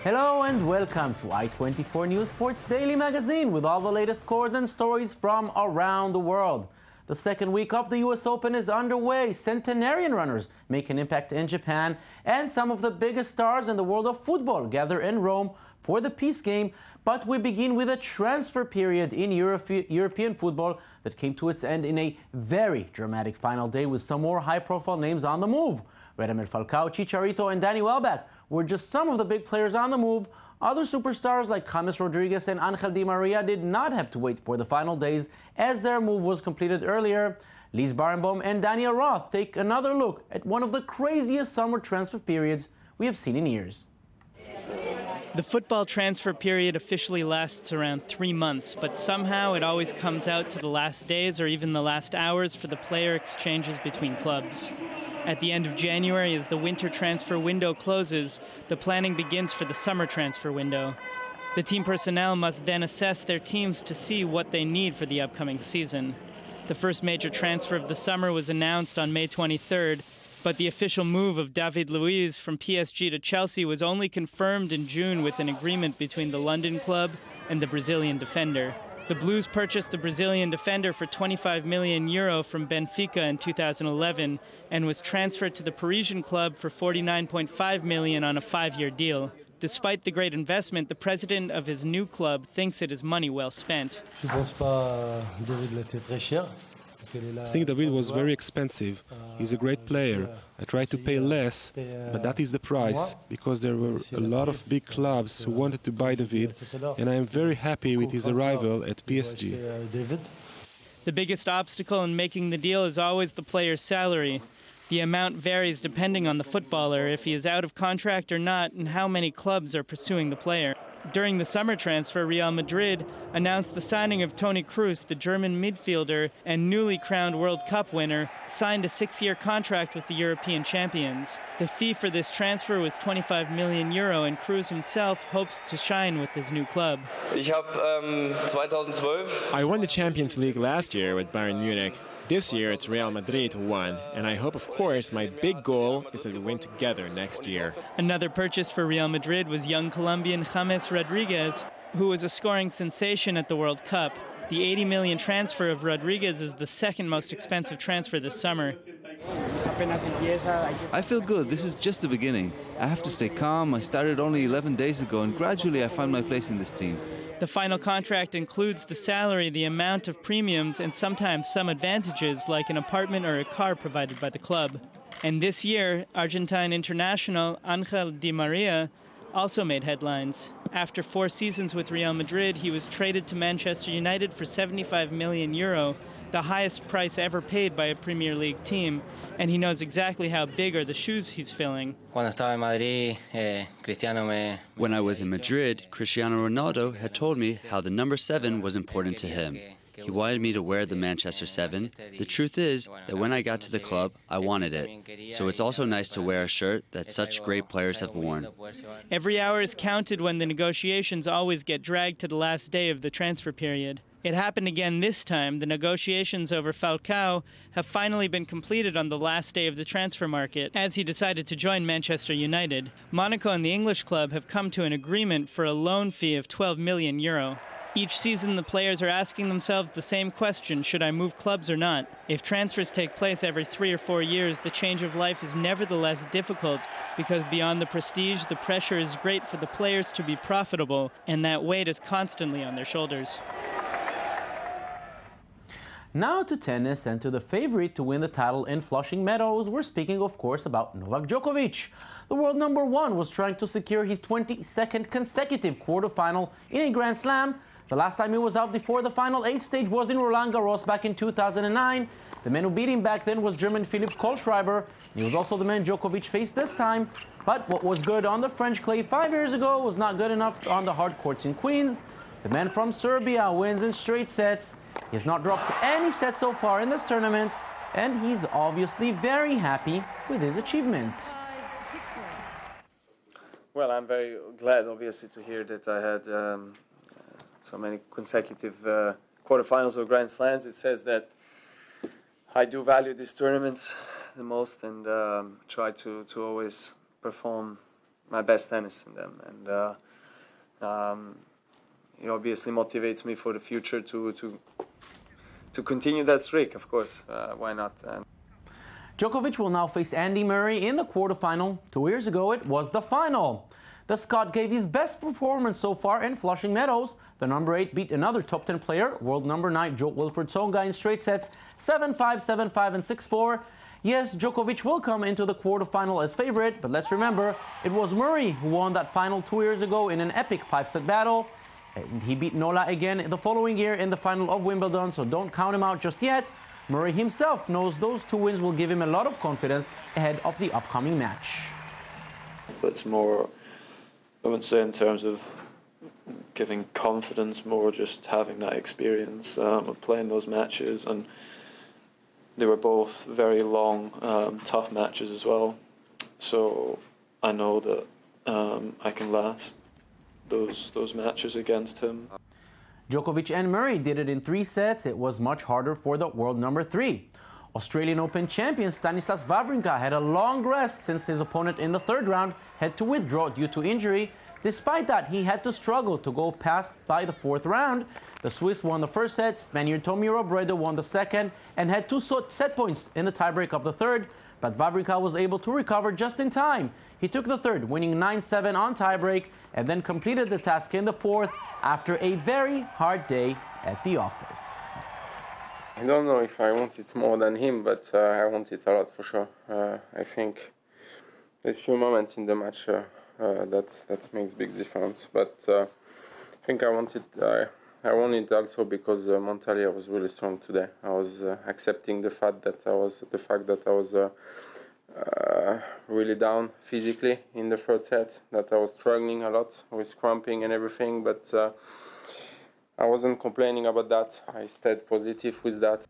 Hello and welcome to I-24 News Sports Daily Magazine with all the latest scores and stories from around the world. The second week of the US Open is underway. Centenarian runners make an impact in Japan, and some of the biggest stars in the world of football gather in Rome for the peace game. But we begin with a transfer period in European football that came to its end in a very dramatic final day with some more high-profile names on the move. Radamel Falcao, Chicharito, and Danny Welbeck were just some of the big players on the move. Other superstars like James Rodriguez and Angel Di Maria did not have to wait for the final days, as their move was completed earlier. Lise Barenboim and Daniel Roth take another look at one of the craziest summer transfer periods we have seen in years. The football transfer period officially lasts around 3 months, but somehow it always comes out to the last days or even the last hours for the player exchanges between clubs. At the end of January, as the winter transfer window closes, the planning begins for the summer transfer window. The team personnel must then assess their teams to see what they need for the upcoming season. The first major transfer of the summer was announced on May 23rd, but the official move of David Luiz from PSG to Chelsea was only confirmed in June with an agreement between the London club and the Brazilian defender. The Blues purchased the Brazilian defender for €25 million from Benfica in 2011 and was transferred to the Parisian club for €49.5 million on a 5-year deal. Despite the great investment, the president of his new club thinks it is money well spent. I think David was very expensive. He's a great player. I tried to pay less, but that is the price, because there were a lot of big clubs who wanted to buy David, and I am very happy with his arrival at PSG. The biggest obstacle in making the deal is always the player's salary. The amount varies depending on the footballer, if he is out of contract or not, and how many clubs are pursuing the player. During the summer transfer, Real Madrid announced the signing of Toni Kroos, the German midfielder and newly crowned World Cup winner, signed a 6-year contract with the European champions. The fee for this transfer was €25 million, and Kroos himself hopes to shine with his new club. I won the Champions League last year with Bayern Munich. This year it's Real Madrid who won, and I hope, of course, my big goal is that we win together next year. Another purchase for Real Madrid was young Colombian James Rodriguez, who was a scoring sensation at the World Cup. The $80 million transfer of Rodriguez is the second most expensive transfer this summer. I feel good. This is just the beginning. I have to stay calm. I started only 11 days ago, and gradually I found my place in this team. The final contract includes the salary, the amount of premiums, and sometimes some advantages like an apartment or a car provided by the club. And this year, Argentine international Angel Di Maria also made headlines. After 4 seasons with Real Madrid, he was traded to Manchester United for €75 million, the highest price ever paid by a Premier League team, and he knows exactly how big are the shoes he's filling. When I was in Madrid, Cristiano Ronaldo had told me how the number 7 was important to him. He wanted me to wear the Manchester 7. The truth is that when I got to the club, I wanted it. So it's also nice to wear a shirt that such great players have worn. Every hour is counted when the negotiations always get dragged to the last day of the transfer period. It happened again this time. The negotiations over Falcao have finally been completed on the last day of the transfer market, as he decided to join Manchester United. Monaco and the English club have come to an agreement for a loan fee of €12 million. Each season, the players are asking themselves the same question: should I move clubs or not? If transfers take place every 3 or 4 years, the change of life is nevertheless difficult, because beyond the prestige, the pressure is great for the players to be profitable, and that weight is constantly on their shoulders. Now to tennis and to the favorite to win the title in Flushing Meadows. We're speaking, of course, about Novak Djokovic. The world number 1 was trying to secure his 22nd consecutive quarterfinal in a Grand Slam. The last time he was out before the final 8 stage was in Roland Garros back in 2009. The man who beat him back then was German Philipp Kohlschreiber. He was also the man Djokovic faced this time. But what was good on the French clay 5 years ago was not good enough on the hard courts in Queens. The man from Serbia wins in straight sets. He has not dropped any set so far in this tournament, and he's obviously very happy with his achievement. Well, I'm very glad, obviously, to hear that I had so many consecutive quarterfinals or Grand Slams. It says that I do value these tournaments the most and try to always perform my best tennis in them, and it obviously motivates me for the future to continue that streak. Of course, why not? Djokovic will now face Andy Murray in the quarterfinal. 2 years ago, it was the final. The Scot gave his best performance so far in Flushing Meadows. The number 8 beat another top 10 player, world number 9 Wilfried Tsonga, in straight sets 7-5, 7-5, and 6-4. Yes, Djokovic will come into the quarterfinal as favorite, but let's remember, it was Murray who won that final 2 years ago in an epic 5-set battle. And he beat Nola again the following year in the final of Wimbledon, so don't count him out just yet. Murray himself knows those 2 wins will give him a lot of confidence ahead of the upcoming match. But it's more, I wouldn't say in terms of giving confidence, more just having that experience of playing those matches, and they were both very long, tough matches as well. So I know that I can last those matches against him. Djokovic and Murray did it in 3 sets. It was much harder for the world number 3. Australian Open champion Stanislas Wawrinka had a long rest since his opponent in the 3rd round had to withdraw due to injury. Despite that, he had to struggle to go past by the 4th round. The Swiss won the 1st set, Spaniard Tommy Robredo won the 2nd, and had 2 set points in the tiebreak of the 3rd. But Wawrinka was able to recover just in time. He took the 3rd, winning 9-7 on tiebreak, and then completed the task in the 4th after a very hard day at the office. I don't know if I want it more than him, but I want it a lot for sure. I think there's few moments in the match that makes big difference. But I think I want it also because mentally I was really strong today. I was accepting the fact that I was really down physically in the 3rd set, that I was struggling a lot with cramping and everything, but I wasn't complaining about that. I stayed positive with that.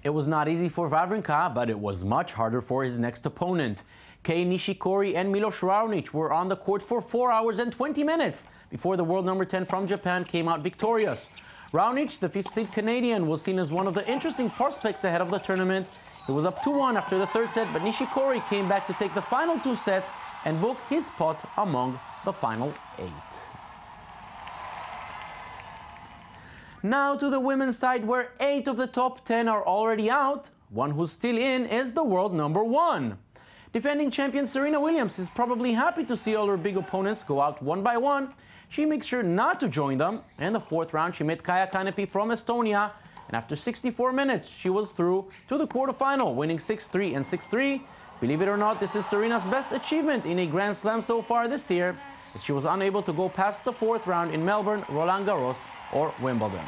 It was not easy for Wawrinka, but it was much harder for his next opponent. Kei Nishikori and Milos Raonic were on the court for 4 hours and 20 minutes before the world number 10 from Japan came out victorious. Raonic, the 5th seed Canadian, was seen as one of the interesting prospects ahead of the tournament. It was up 2-1 after the 3rd set, but Nishikori came back to take the final 2 sets and book his spot among the final 8. Now to the women's side, where 8 of the top 10 are already out. One who's still in is the world number 1. Defending champion Serena Williams is probably happy to see all her big opponents go out one by one. She makes sure not to join them. In the 4th round, she met Kaia Kanepi from Estonia, and after 64 minutes, she was through to the quarterfinal, winning 6-3 and 6-3. Believe it or not, this is Serena's best achievement in a Grand Slam so far this year, as she was unable to go past the 4th round in Melbourne, Roland Garros, or Wimbledon.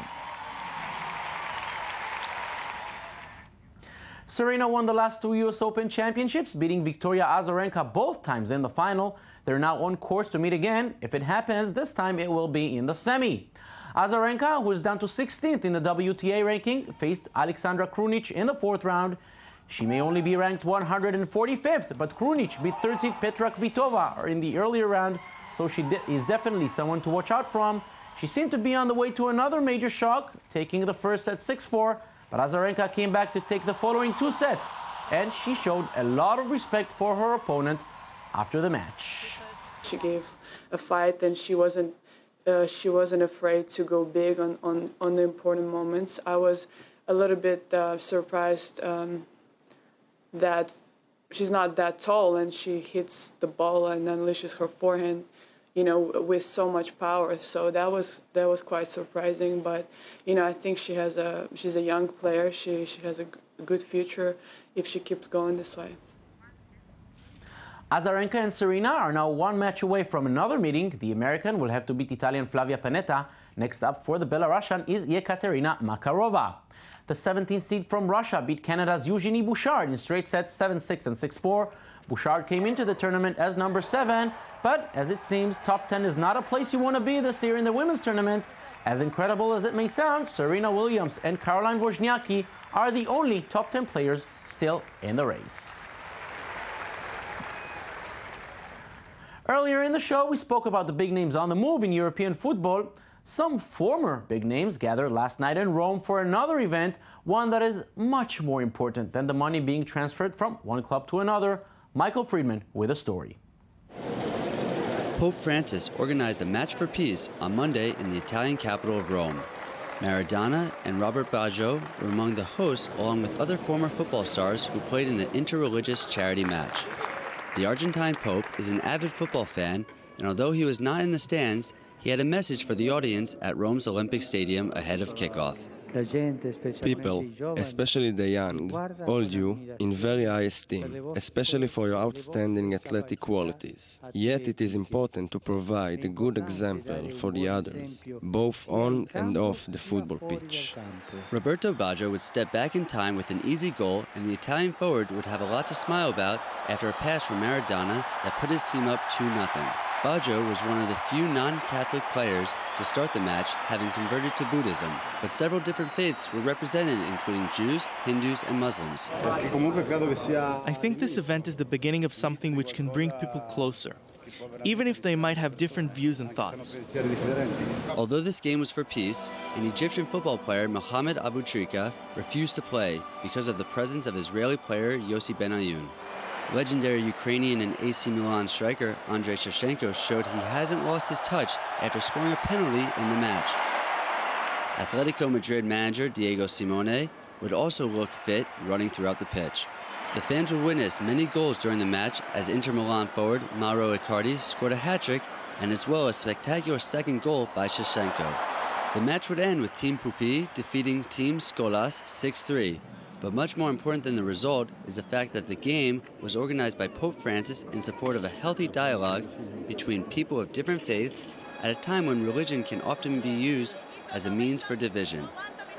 Serena won the last 2 US Open championships, beating Victoria Azarenka both times in the final. They're now on course to meet again. If it happens, this time it will be in the semi. Azarenka, who is down to 16th in the WTA ranking, faced Alexandra Krunic in the 4th round. She may only be ranked 145th, but Krunic beat 3rd seed Petra Kvitova in the earlier round, so she is definitely someone to watch out from. She seemed to be on the way to another major shock, taking the 1st set 6-4, but Azarenka came back to take the following 2 sets, and she showed a lot of respect for her opponent after the match. She gave a fight, and she wasn't afraid to go big on the important moments. I was a little bit surprised that she's not that tall, and she hits the ball and unleashes her forehand, with so much power. So that was quite surprising. But I think she's a young player. She has a good future if she keeps going this way. Azarenka and Serena are now 1 match away from another meeting. The American will have to beat Italian Flavia Pennetta. Next up for the Belarusian is Yekaterina Makarova. The 17th seed from Russia beat Canada's Eugenie Bouchard in straight sets 7-6 and 6-4. Bouchard came into the tournament as number 7, but as it seems, top 10 is not a place you want to be this year in the women's tournament. As incredible as it may sound, Serena Williams and Caroline Wozniacki are the only top 10 players still in the race. Earlier in the show, we spoke about the big names on the move in European football. Some former big names gathered last night in Rome for another event, one that is much more important than the money being transferred from one club to another. Michael Friedman with a story. Pope Francis organized a match for peace on Monday in the Italian capital of Rome. Maradona and Robert Baggio were among the hosts, along with other former football stars who played in the interreligious charity match. The Argentine Pope is an avid football fan, and although he was not in the stands, he had a message for the audience at Rome's Olympic Stadium ahead of kickoff. People, especially the young, hold you in very high esteem, especially for your outstanding athletic qualities. Yet it is important to provide a good example for the others, both on and off the football pitch. Roberto Baggio would step back in time with an easy goal, and the Italian forward would have a lot to smile about after a pass from Maradona that put his team up 2-0. Baggio was one of the few non-Catholic players to start the match, having converted to Buddhism, but several different faiths were represented, including Jews, Hindus, and Muslims. I think this event is the beginning of something which can bring people closer, even if they might have different views and thoughts. Although this game was for peace, an Egyptian football player, Mohamed Abu Trika, refused to play because of the presence of Israeli player Yossi Benayoun. Legendary Ukrainian and AC Milan striker Andrei Shevchenko showed he hasn't lost his touch after scoring a penalty in the match. Atletico Madrid manager Diego Simeone would also look fit running throughout the pitch. The fans would witness many goals during the match as Inter Milan forward Mauro Icardi scored a hat-trick, and as well a spectacular second goal by Shevchenko. The match would end with Team Pupi defeating Team Skolas 6-3. But much more important than the result is the fact that the game was organized by Pope Francis in support of a healthy dialogue between people of different faiths at a time when religion can often be used as a means for division.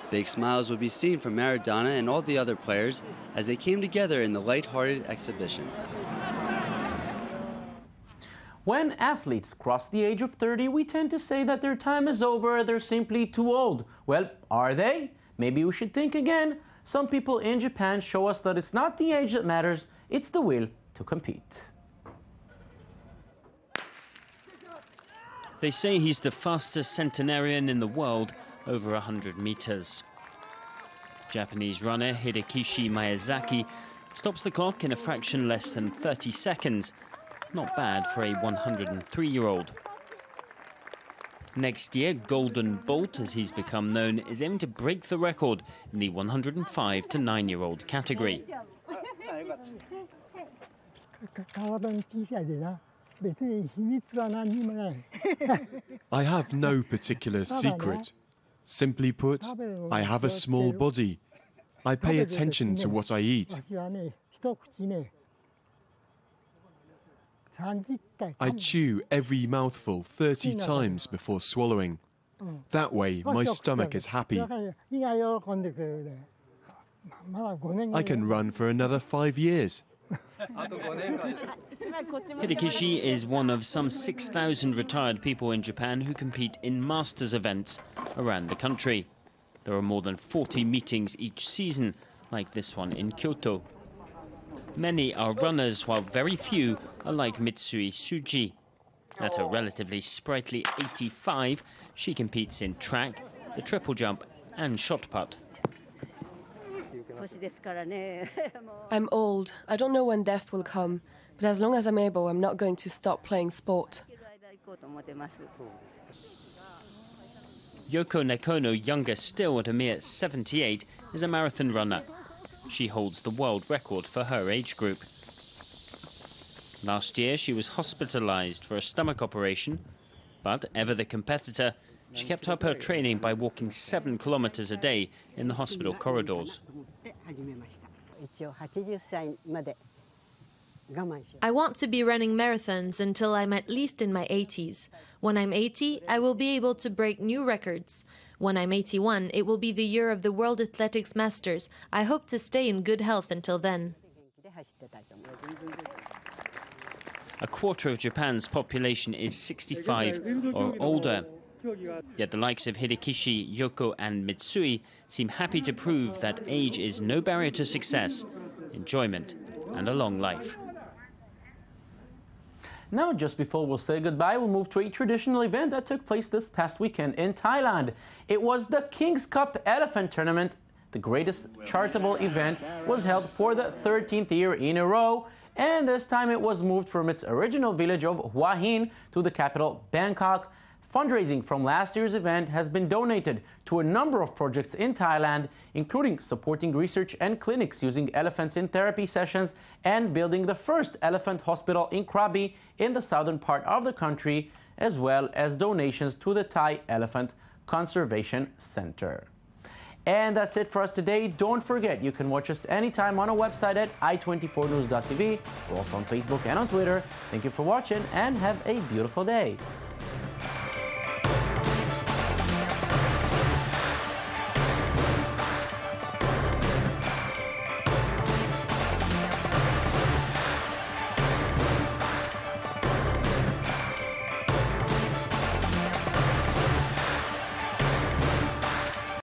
Big smiles would be seen from Maradona and all the other players as they came together in the light-hearted exhibition. When athletes cross the age of 30, we tend to say that their time is over, they're simply too old. Well, are they? Maybe we should think again. Some people in Japan show us that it's not the age that matters, it's the will to compete. They say he's the fastest centenarian in the world, over 100 meters. Japanese runner Hidekishi Miyazaki stops the clock in a fraction less than 30 seconds. Not bad for a 103-year-old. Next year, Golden Bolt, as he's become known, is aiming to break the record in the 105 to 9-year-old category. I have no particular secret. Simply put, I have a small body. I pay attention to what I eat. I chew every mouthful 30 times before swallowing. That way, my stomach is happy. I can run for another 5 years. Hidekishi is one of some 6,000 retired people in Japan who compete in masters events around the country. There are more than 40 meetings each season, like this one in Kyoto. Many are runners, while very few are like Mitsui Tsuji. At a relatively sprightly 85, she competes in track, the triple jump and shot put. I'm old. I don't know when death will come, but as long as I'm able, I'm not going to stop playing sport. Yoko Nekono, younger still at a mere 78, is a marathon runner. She holds the world record for her age group. Last year, she was hospitalized for a stomach operation, but ever the competitor, she kept up her training by walking 7 kilometers a day in the hospital corridors. I want to be running marathons until I'm at least in my 80s. When I'm 80, I will be able to break new records. When I'm 81, it will be the year of the World Athletics Masters. I hope to stay in good health until then. A quarter of Japan's population is 65 or older. Yet the likes of Hidekishi, Yoko and Mitsui seem happy to prove that age is no barrier to success, enjoyment and a long life. Now, just before we'll say goodbye, we'll move to a traditional event that took place this past weekend in Thailand. It was the King's Cup Elephant Tournament. The greatest charitable event was held for the 13th year in a row. and this time it was moved from its original village of Hua Hin to the capital, Bangkok. Fundraising from last year's event has been donated to a number of projects in Thailand, including supporting research and clinics using elephants in therapy sessions and building the first elephant hospital in Krabi in the southern part of the country, as well as donations to the Thai Elephant Conservation Center. And that's it for us today. Don't forget, you can watch us anytime on our website at i24news.tv. We're also on Facebook and on Twitter. Thank you for watching and have a beautiful day.